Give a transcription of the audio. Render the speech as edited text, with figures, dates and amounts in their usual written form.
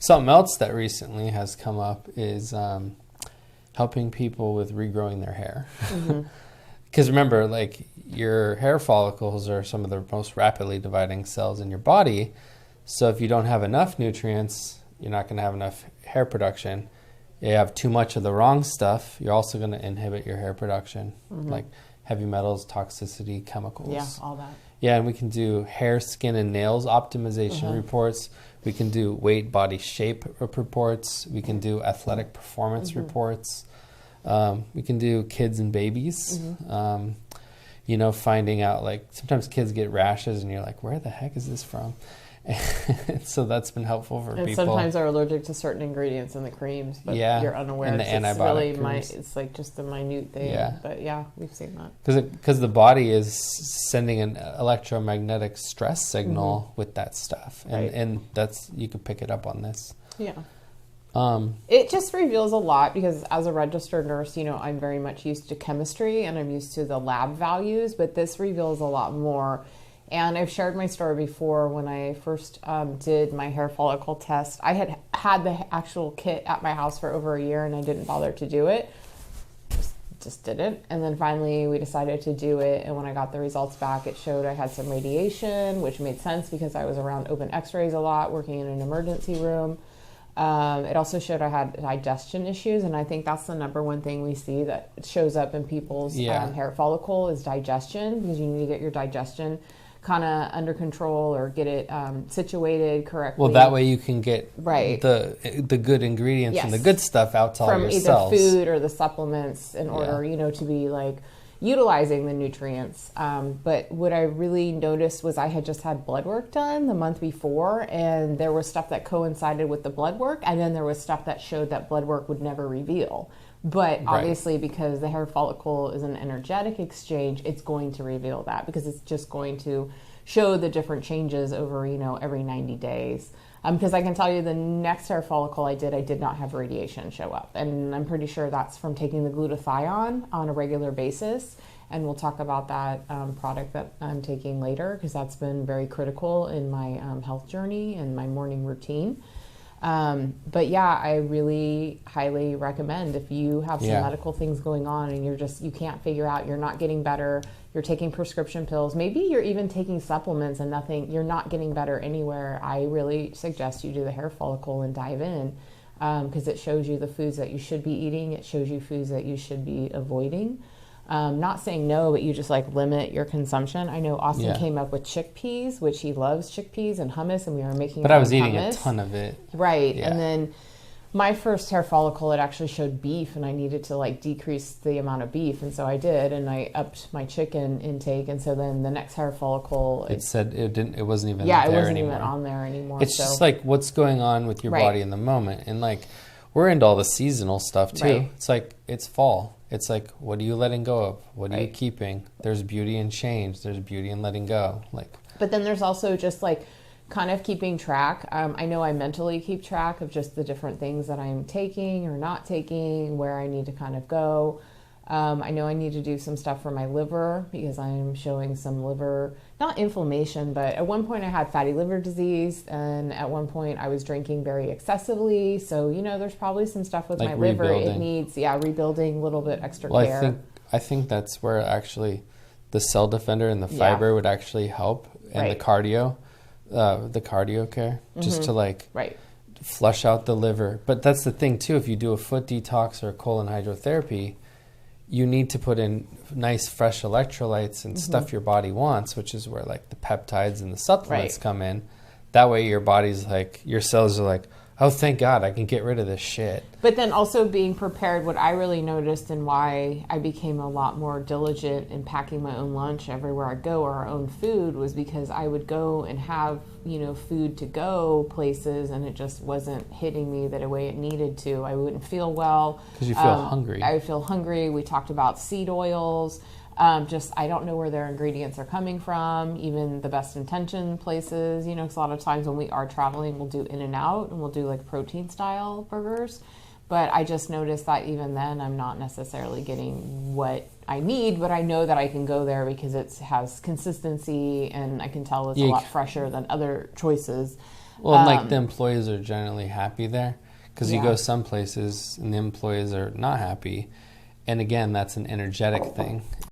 Something else that recently has come up is helping people with regrowing their hair. Because remember, like, your hair follicles are some of the most rapidly dividing cells in your body. So if you don't have enough nutrients, you're not going to have enough hair production. You have too much of the wrong stuff, you're also going to inhibit your hair production, like heavy metals, toxicity, chemicals. Yeah, all that. Yeah, and we can do hair, skin, and nails optimization reports. We can do weight, body shape reports. We can do athletic performance reports. We can do kids and babies. You know, finding out, like, sometimes kids get rashes and you're like, where the heck is this from? So that's been helpful for people. Sometimes they're allergic to certain ingredients in the creams, but you're unaware. And the antibiotic it's it's like just a minute thing. Yeah. But yeah, we've seen that. Because the body is sending an electromagnetic stress signal with that stuff. And that's, you can pick it up on this. Yeah. It just reveals a lot because as a registered nurse, you know, I'm very much used to chemistry and I'm used to the lab values, but this reveals a lot more. And I've shared my story before when I first did my hair follicle test. I had the actual kit at my house for over a year and I didn't bother to do it. Just didn't. And then finally we decided to do it. And when I got the results back, it showed I had some radiation, which made sense because I was around open x-rays a lot, working in an emergency room. It also showed I had digestion issues, and I think that's the number one thing we see that shows up in people's hair follicle is digestion, because you need to get your digestion kind of under control or get it situated correctly. Well, that way you can get the good ingredients and the good stuff out to all your cells. From either food or the supplements in order, you know, to be like utilizing the nutrients. But what I really noticed was I had just had blood work done the month before, and there was stuff that coincided with the blood work, and then there was stuff that showed that blood work would never reveal. But obviously, because the hair follicle is an energetic exchange, it's going to reveal that because it's just going to show the different changes over, you know, every 90 days. Because I can tell you the next hair follicle I did not have radiation show up. And I'm pretty sure that's from taking the glutathione on a regular basis. And we'll talk about that product that I'm taking later because that's been very critical in my health journey and my morning routine. But yeah, I really highly recommend if you have some medical things going on and you can't figure out, you're not getting better, you're taking prescription pills, maybe you're even taking supplements and you're not getting better anywhere. I really suggest you do the hair follicle and dive in, because it shows you the foods that you should be eating. It shows you foods that you should be avoiding. Not saying no, but you just like limit your consumption. I know Austin came up with chickpeas, which he loves chickpeas and hummus, and we were making. But I was eating a ton of it. Right, and then my first hair follicle, it actually showed beef, and I needed to like decrease the amount of beef, and so I did, and I upped my chicken intake, and so then the next hair follicle, it said it didn't. It wasn't even. Yeah, it wasn't even on there anymore. It's just like what's going on with your body in the moment, and like we're into all the seasonal stuff too. Right. It's like it's fall. It's like, what are you letting go of? What are you keeping? There's beauty in change. There's beauty in letting go. But then there's also just like kind of keeping track. I know I mentally keep track of just the different things that I'm taking or not taking, where I need to kind of go. I know I need to do some stuff for my liver because I'm showing some liver, not inflammation, but at one point I had fatty liver disease, and at one point I was drinking very excessively. So, you know, there's probably some stuff with my liver. It needs, rebuilding, a little bit extra care. I think that's where actually the cell defender and the fiber would actually help, and the cardio care, just to flush out the liver. But that's the thing too, if you do a foot detox or a colon hydrotherapy, you need to put in nice fresh electrolytes and stuff your body wants, which is where like the peptides and the supplements come in. That way your body's like, your cells are like, oh, thank God, I can get rid of this shit. But then also being prepared, what I really noticed and why I became a lot more diligent in packing my own lunch everywhere I go, or our own food, was because I would go and have, you know, food to go places, and it just wasn't hitting me the way it needed to. I wouldn't feel well. Because you feel hungry. I would feel hungry. We talked about seed oils. I don't know where their ingredients are coming from, even the best intention places, you know, because a lot of times when we are traveling, we'll do in and out and we'll do like protein style burgers. But I just noticed that even then I'm not necessarily getting what I need, but I know that I can go there because it has consistency and I can tell it's a lot fresher than other choices. Well, and like the employees are generally happy there, because you go some places and the employees are not happy. And again, that's an energetic thing.